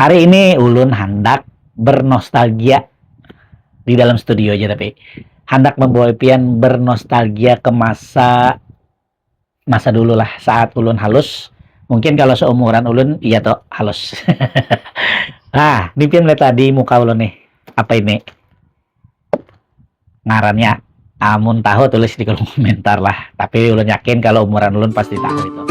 Hari ini ulun hendak bernostalgia di dalam studio aja, tapi hendak membawa pian bernostalgia ke masa dulu lah, saat ulun halus. Mungkin kalau seumuran ulun iya toh halus. Ini pian lihat tadi muka ulun nih. Apa ini? Ngarannya amun tahu tulis di kolom komentar lah. Tapi ulun yakin kalau umuran ulun pasti tahu itu.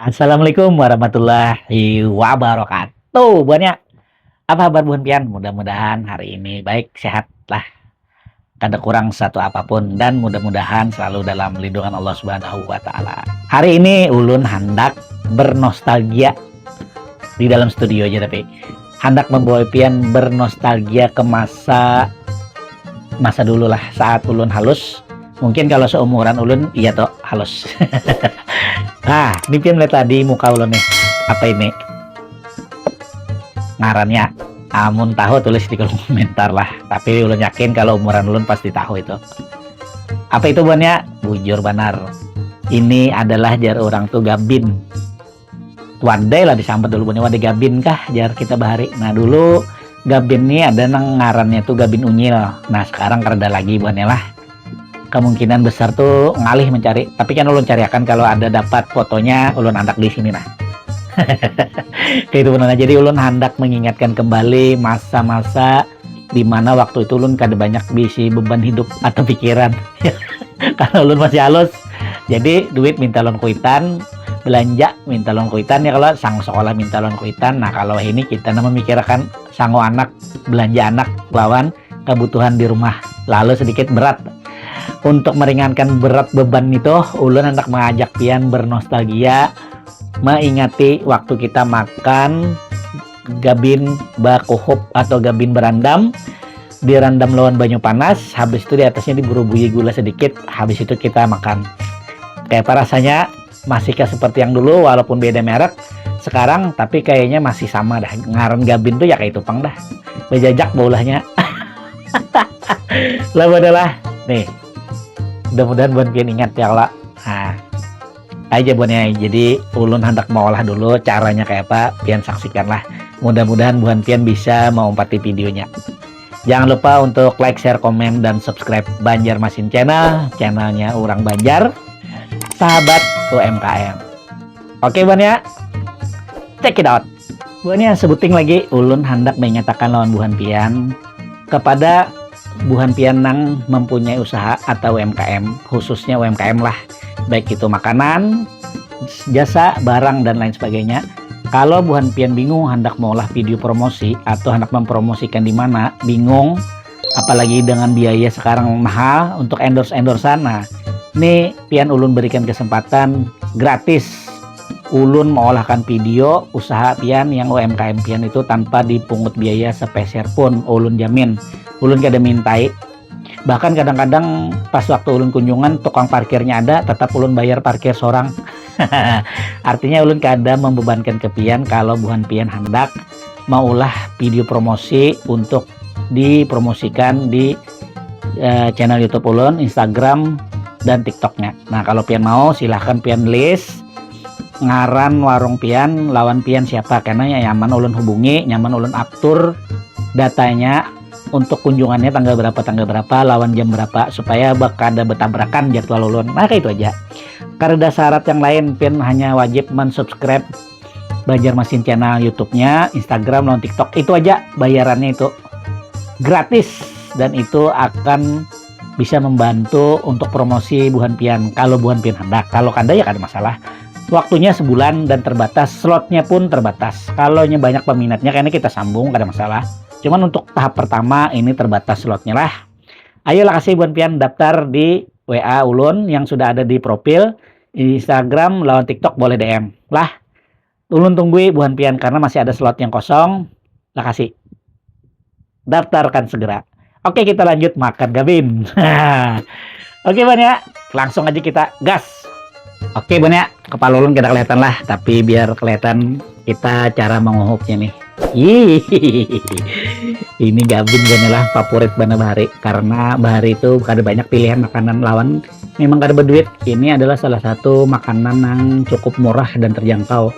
Assalamualaikum warahmatullahi wabarakatuh. Buannya apa kabar buan pian? Mudah-mudahan hari ini baik, sehat lah. Kada kurang satu apapun dan mudah-mudahan selalu dalam lindungan Allah Subhanahu wa taala. Hari ini ulun hendak bernostalgia di dalam studio aja, tapi hendak membawa pian bernostalgia ke masa dulu lah, saat ulun halus. Mungkin kalau seumuran ulun iya toh halus. Ini pian lihat tadi muka ulun nih. Apa ini? Ngarannya amun tahu tulis di kolom komentar lah. Tapi ulun yakin kalau umuran ulun pasti tahu itu. Apa itu buannya? Bujur banar. Ini adalah jar orang tuh gabin. Wadai lah disambat dulu buannya, wadai gabin kah jar kita bahari. Nah dulu gabin nih ada nang ngarannya tuh gabin unyil. Nah sekarang kereda lagi buannya lah. Kemungkinan besar tuh ngalih mencari, tapi kan ulun cariakan kalau ada dapat fotonya ulun hendak di sini nah. Kayak itu benar. Jadi ulun hendak mengingatkan kembali masa-masa di mana waktu itu ulun kada banyak bisi beban hidup atau pikiran. Karena ulun masih halus. Jadi duit minta lon kuitan, belanja minta lon kuitan ya, kalau sang sekolah minta lon kuitan. Nah kalau ini kita memikirkan sango anak, belanja anak lawan kebutuhan di rumah. Lalu sedikit berat. Untuk meringankan berat beban itu, ulun hendak mengajak pian bernostalgia, mengingati waktu kita makan gabin bakuhup atau gabin berandam, dirandam lawan banyu panas, habis itu di atasnya diburu-bui gula sedikit, habis itu kita makan. Kayak apa rasanya? Masihkah seperti yang dulu walaupun beda merek sekarang, tapi kayaknya masih sama dah. Ngaran gabin tuh ya kayak tupang dah. Bejajak baulahnya. Lah adalah nih. Mudah-mudahan buan pian ingat ya lah. Aja buannya. Jadi ulun hendak mengolah dulu caranya kayak apa, pian saksikan lah. Mudah-mudahan buan pian bisa mengompati videonya. Jangan lupa untuk like, share, komen, dan subscribe Banjarmasin Channel, channelnya orang Banjar, sahabat UMKM. Oke buannya, check it out. Buannya sebuting lagi, ulun hendak menyatakan lawan buan pian kepada buhan pian nang mempunyai usaha atau UMKM, khususnya UMKM lah, baik itu makanan, jasa, barang, dan lain sebagainya. Kalau buhan pian bingung hendak mengolah video promosi atau hendak mempromosikan di mana, bingung, apalagi dengan biaya sekarang mahal untuk endorse-endorsean. Nah, ini pian ulun berikan kesempatan gratis. Ulun mengolahkan video usaha pian yang UMKM pian itu tanpa dipungut biaya sepeser pun, ulun jamin. Ulun kada mintai. Bahkan kadang-kadang pas waktu ulun kunjungan tukang parkirnya ada, tetap ulun bayar parkir seorang. Artinya ulun kada membebankan ke pian kalau buhan pian hendak maulah video promosi untuk dipromosikan di channel YouTube ulun, Instagram, dan TikToknya. Nah kalau pian mau silahkan pian list ngaran warung pian, lawan pian siapa, karena nyaman ulun hubungi, nyaman ulun atur datanya untuk kunjungannya tanggal berapa, lawan jam berapa, supaya bakal ada betabrakan jadwal ulun. Nah kayak itu aja. Karena ada syarat yang lain, pian hanya wajib mensubscribe Banjarmasin Channel YouTube-nya, Instagram, lawan TikTok. Itu aja bayarannya, itu gratis, dan itu akan bisa membantu untuk promosi buhan pian kalau buhan pian hendak. Kalau kada ya kada masalah. Waktunya sebulan dan terbatas, slotnya pun terbatas. Kalau banyak peminatnya kayaknya kita sambung, kada masalah. Cuman untuk tahap pertama ini terbatas slotnya lah. Ayolah kasih buan pian daftar di WA ulun yang sudah ada di profil Instagram, lawan TikTok boleh DM lah. Ulun tunggu buan pian karena masih ada slot yang kosong. Lah kasih. Daftarkan segera. Oke, kita lanjut makan gabin. Oke buan ya, langsung aja kita gas. Oke Bun ya, kepala ulun tidak kelihatan lah, tapi biar kelihatan kita cara menguhupnya nih. Ih, ini Gabin lah favorit Bana Bahari karena Bahari itu ada banyak pilihan makanan lawan. Memang kada berduit. Ini adalah salah satu makanan yang cukup murah dan terjangkau.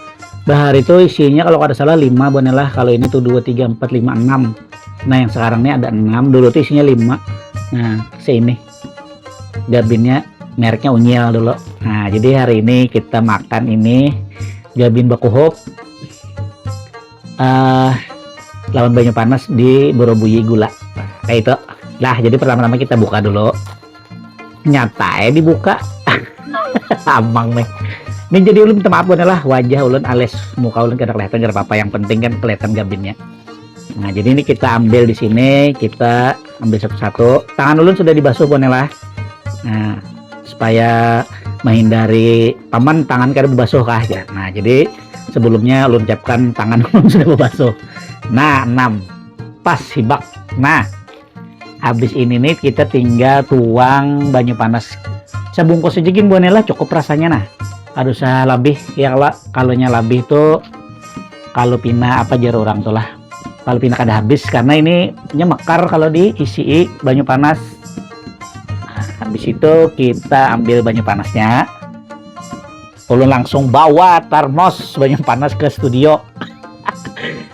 Bahari itu isinya kalau kada salah 5 lah. Kalau ini tuh 2, 3, 4, 5, 6. Nah yang sekarang ini ada 6. Dulu tuh isinya 5. Nah sini Gabinnya mereknya Unyil dulu. Nah jadi hari ini kita makan ini Gabin bakuhop lawan banyu panas di Borobuyi gula kayak itu lah. Jadi pertama-tama kita buka dulu, nyata dibuka amang nih. Ini jadi ulun minta maaf lah wajah ulun alias muka ulun kada kelihatan, kada apa-apa, yang penting kan kelihatan Gabinnya. Nah jadi ini kita ambil di sini, kita ambil satu-satu. Tangan ulun sudah dibasuh lah. Nah supaya menghindari paman tangan kada berbasuh kah ya. Nah jadi sebelumnya ulun ucapkan tangan ulun sudah berbasuh. Nah 6 pas hibak. Nah habis ini nih kita tinggal tuang banyu panas sebungkus aja gin bonela, cukup rasanya. Nah harus lebih ya lah, kalau lebih tuh kalau pina apa jar orang tuh lah, kalau pina kada habis karena ini mekar kalau diisi banyu panas. Habis itu kita ambil banyu panasnya, ulun langsung bawa termos banyu panas ke studio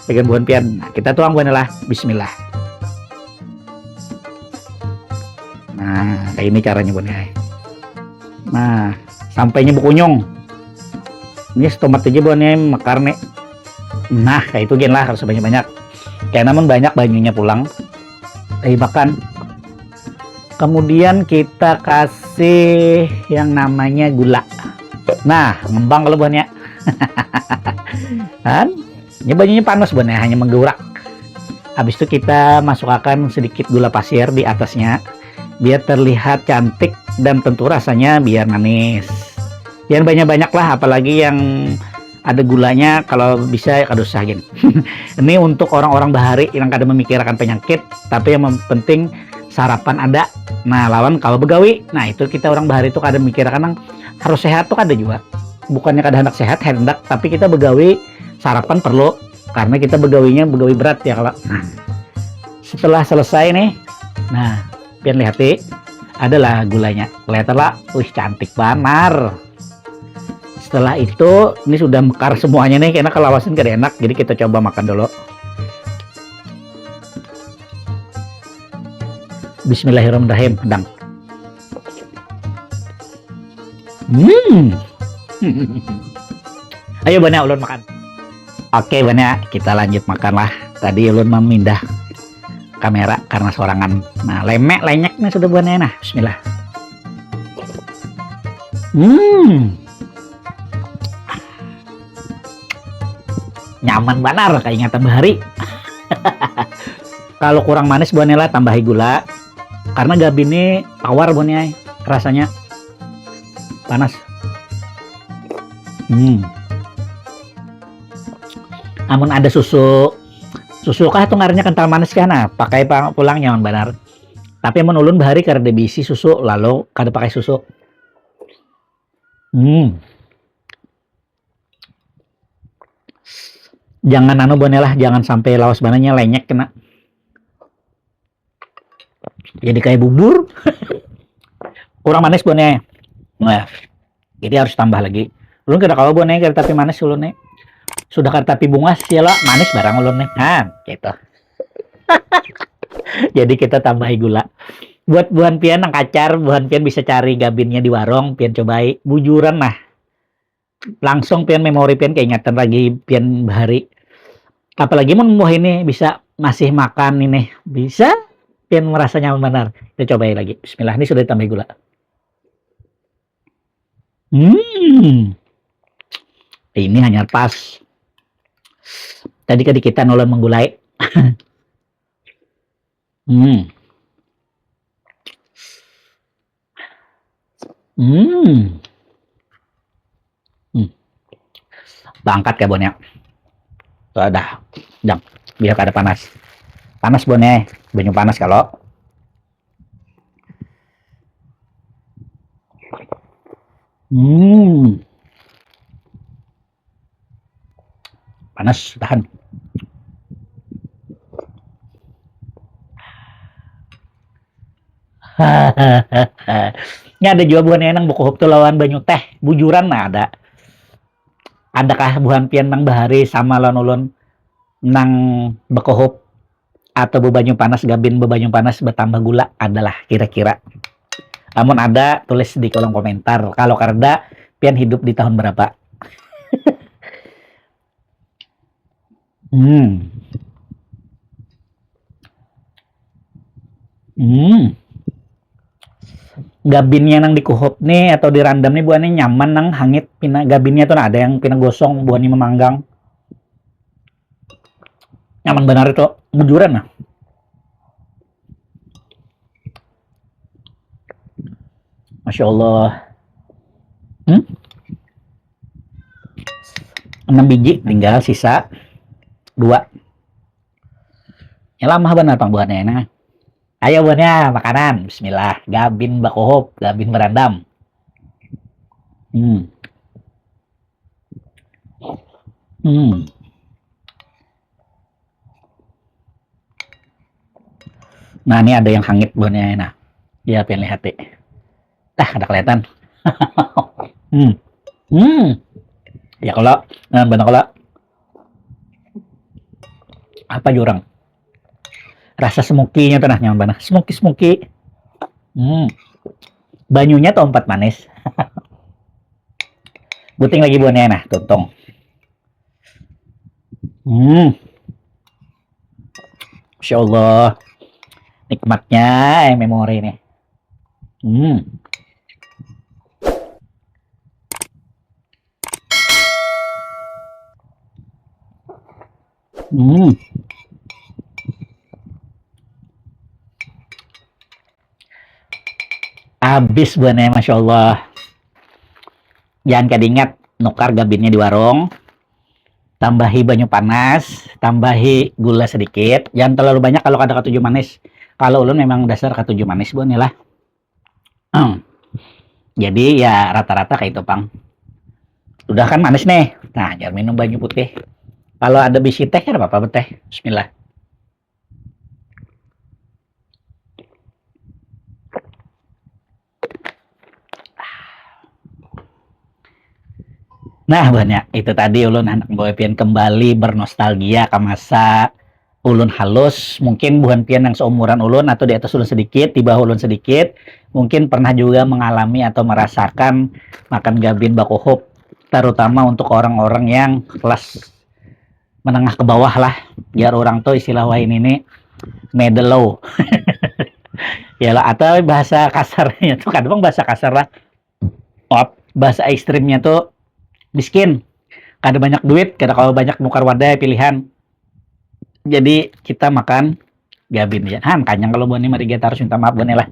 dengan buan pian. Nah, kita tuang buan lah, bismillah. Nah kayak ini caranya buan ya. Nah sampainya berkunyung ini tomat aja buan ya mekar nih. Nah kayak itu gen lah, harus banyak-banyak kayak namun banyak banyunya pulang makan. Kemudian kita kasih yang namanya gula. Nah ngembang kalau buan ya. Kan ini banyunya panas buan ya, hanya menggerak. Habis itu kita masukkan sedikit gula pasir di atasnya biar terlihat cantik dan tentu rasanya biar manis. Yang banyak-banyak lah, apalagi yang ada gulanya kalau bisa kada usah gin. Ini untuk orang-orang Bahari yang kada memikirkan penyakit, tapi yang penting sarapan ada. Nah lawan kalau begawi, nah itu kita orang Bahari itu kada memikirkan harus sehat tuh kada juga. Bukannya kada hendak sehat, hendak, tapi kita begawi sarapan perlu karena kita begawinya begawi berat ya kalau. Nah, setelah selesai nih, nah pian lihat adalah gulanya, kelihatan lah, wih cantik banar. Setelah itu ini sudah mekar semuanya nih, karena kelawasan kada enak, jadi kita coba makan dulu. Bismillahirrahmanirrahim. Dang. Ayo Bana ulun makan. Oke Bana, kita lanjut makan lah. Tadi ulun memindah kamera karena sorangan. Nah lemek lenyeknya sudah Bana. Nah bismillah. Nyaman banar, kayak ingatan Bahari. Kalau kurang manis Bonela tambahi gula karena Gabin ini tawar Bonnya rasanya panas. Amun ada susu kah tuh ngarannya kental manis kan, nah pakai pulang nyaman benar. Tapi amun ulun Bahari karena bisi susu lalu kada pakai susu. Jangan Bonela, jangan sampai lawas bananya lenyek kena. Jadi kayak bubur. Kurang manis Bonnya. Nah, jadi harus tambah lagi. Ulun kada kawa Bonnya kada tapi manis ulun nih. Sudah kada tapi bungas ya lah, manis barang ulun nih. Nah, gitu. Jadi kita tambahi gula. Buat buan pian yang kacar, buan pian bisa cari Gabinnya di warung, pian cobai bujuran lah. Langsung pian memori pian keingatan lagi pian Bahari. Apalagi mun ini bisa masih makan ini, bisa pian merasa nyaman benar. Kita cobain lagi. Bismillah, ini sudah ditambah gula. Ini hanya pas. Tadi kita nolak menggulai. Angkat ya Bonnya. Tuh ada. Jang, biar kada panas. Panas Bonnya, banyak panas kalau. Hmm, panas, tahan. Ini ada juga buhan enang buku tuh lawan banyu teh, bujuran nah ada. Adakah buhan pian nang bahari sama lawan ulun nang bekohop atau bebanyu panas gabin bebanyu panas bertambah gula adalah kira-kira. Namun ada tulis di kolom komentar. Kalau karena pian hidup di tahun berapa? Hmm. Hmm. Gabinnya nang dikuhop nih atau dirandam nih buahnya nyaman nang hangit pina gabinnya tuh nah, ada yang pina gosong buahnya memanggang. Nyaman benar itu bujuran nah. Masya Allah. 6 biji tinggal sisa 2. Ya lama benar pang buahnya nah. Ayo buahnya makanan. Bismillah. Gabin bakohop, gabin berandam. Hmm. Hmm. Nah, ini ada yang hangit buahnya nah. Ya, pengen lihat deh. Ada kelihatan. Hmm. Hmm. Ya kalau benar kalau apa jurang? Rasa smoky-nya tuh nah nyaman banget. Smoky. Hmm. Banyunya tuh 4 manis. Buting lagi buahnya nah, tuntong. Hmm. Masya Allah. Nikmatnya memori nih. Hmm. Hmm. Habis buahnya Masya Allah. Jangan kadingat nukar gabinnya di warung. Tambahi banyu panas, tambahi gula sedikit. Jangan terlalu banyak kalau ada ketujuh manis. Kalau ulun memang dasar ketujuh manis buahnya lah. Jadi ya rata-rata kayak itu pang. Udah kan manis nih. Nah, jangan minum banyu putih. Kalau ada bisi teh ya apa-apa teh. Bismillah. Nah, banyak itu tadi ulun anak boy pian kembali bernostalgia ke masa ulun halus. Mungkin bukan pian yang seumuran ulun atau di atas ulun sedikit, di bawah ulun sedikit. Mungkin pernah juga mengalami atau merasakan makan gabin bakohop, terutama untuk orang-orang yang kelas menengah ke bawah lah. Biar orang tuh istilah lain ini middle low. Ya lah, atau bahasa kasarnya tuh kadang bahasa kasar lah. Bahasa ekstrimnya tuh miskin. Kada banyak duit, kada kalau banyak nukar wadah pilihan. Jadi kita makan gabin ya. Kanyang kalau buan ini mari kita harus minta maaf buan lah.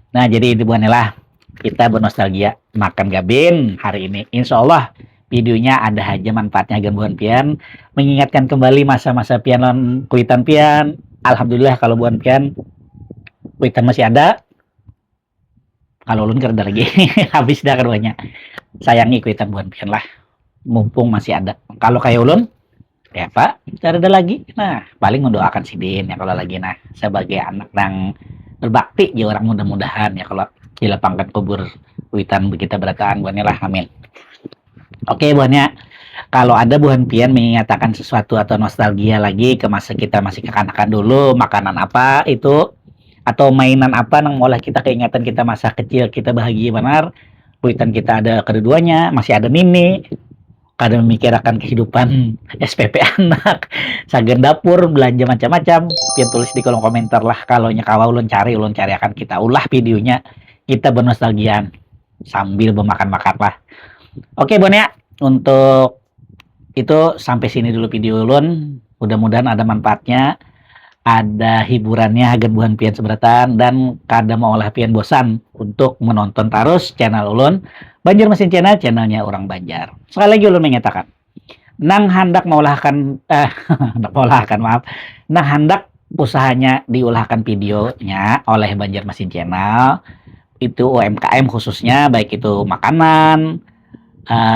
Nah, jadi itu buan lah. Kita bernostalgia makan gabin hari ini. Insya Allah videonya ada aja manfaatnya buan pian. Mengingatkan kembali masa-masa pian lawan kuitan pian. Alhamdulillah kalau buan pian kuitan masih ada. Kalau ulun kerja lagi habis dah keduanya. Sayangi kuitan buan pian lah. Mumpung masih ada. Kalau kayak ulun ya Pak, cara ada lagi. Nah, paling mendoakan si Din ya kalau lagi nah sebagai anak yang berbakti ya orang mudah-mudahan ya kalau dilapangkan kubur witan kita berataan buannya lah amin. Oke buannya kalau ada buhan pian mengatakan sesuatu atau nostalgia lagi ke masa kita masih kekanakan dulu makanan apa itu atau mainan apa yang mulai kita keingatan kita masa kecil kita bahagia benar witan kita ada keduanya masih ada Mimi kadang memikirkan kehidupan SPP anak sagen dapur belanja macam-macam pian tulis di kolom komentar lah kalau nyakawa ulun cari akan kita ulah videonya kita bernostalgian sambil bermakan-makan lah. Oke Bon ya untuk itu sampai sini dulu video ulun mudah-mudahan ada manfaatnya ada hiburannya agar buhan pian seberatan dan kada mau olah pian bosan untuk menonton terus channel ulun Banjarmasin Channel, channelnya orang Banjar. Sekali lagi ulun menyatakan nang hendak mengolahkan maaf nang hendak usahanya diulahkan videonya oleh Banjarmasin Channel itu UMKM khususnya, baik itu makanan,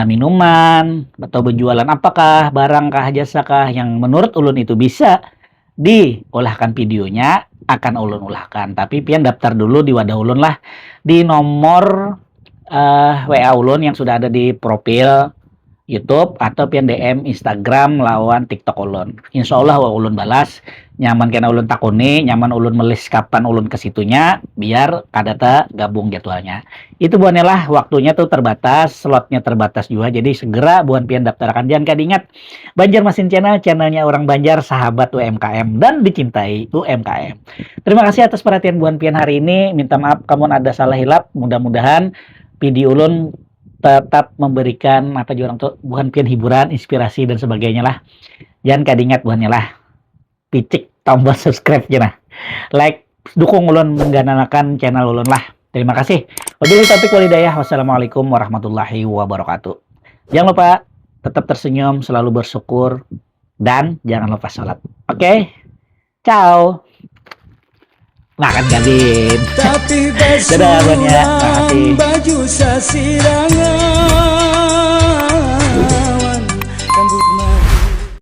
minuman, atau berjualan apakah, barangkah, jasakah yang menurut ulun itu bisa diolahkan videonya, akan ulun ulahkan. Tapi pian daftar dulu di wadah ulun lah, di nomor WA ulun yang sudah ada di profil YouTube atau pian DM Instagram lawan TikTok ulun. Insya Allah ulun balas, nyaman kena ulun takuni, nyaman ulun melis kapan ulun ke situnya, biar kadata gabung jadwalnya. Itu buannya lah, waktunya tuh terbatas, slotnya terbatas juga, jadi segera buan pian daftarkan. Jangan ingat, Banjarmasin Channel, channelnya orang Banjar, sahabat UMKM dan dicintai UMKM. Terima kasih atas perhatian buan pian hari ini. Minta maaf kamu ada salah hilap. Mudah-mudahan video ulun tetap memberikan apa orang tuh bukan pian hiburan, inspirasi dan sebagainya lah. Jangan kadingat buannya lah. Picik tombol subscribe nah. Like, dukung ulun menggananakan channel ulun lah. Terima kasih. Wabillahi taufiq wal hidayah. Wassalamualaikum warahmatullahi wabarakatuh. Jangan lupa tetap tersenyum, selalu bersyukur, dan jangan lupa sholat. Oke? Ciao. Makan Gavin. Tapi dadah buannya. Terima kasih. Baju sasirangan.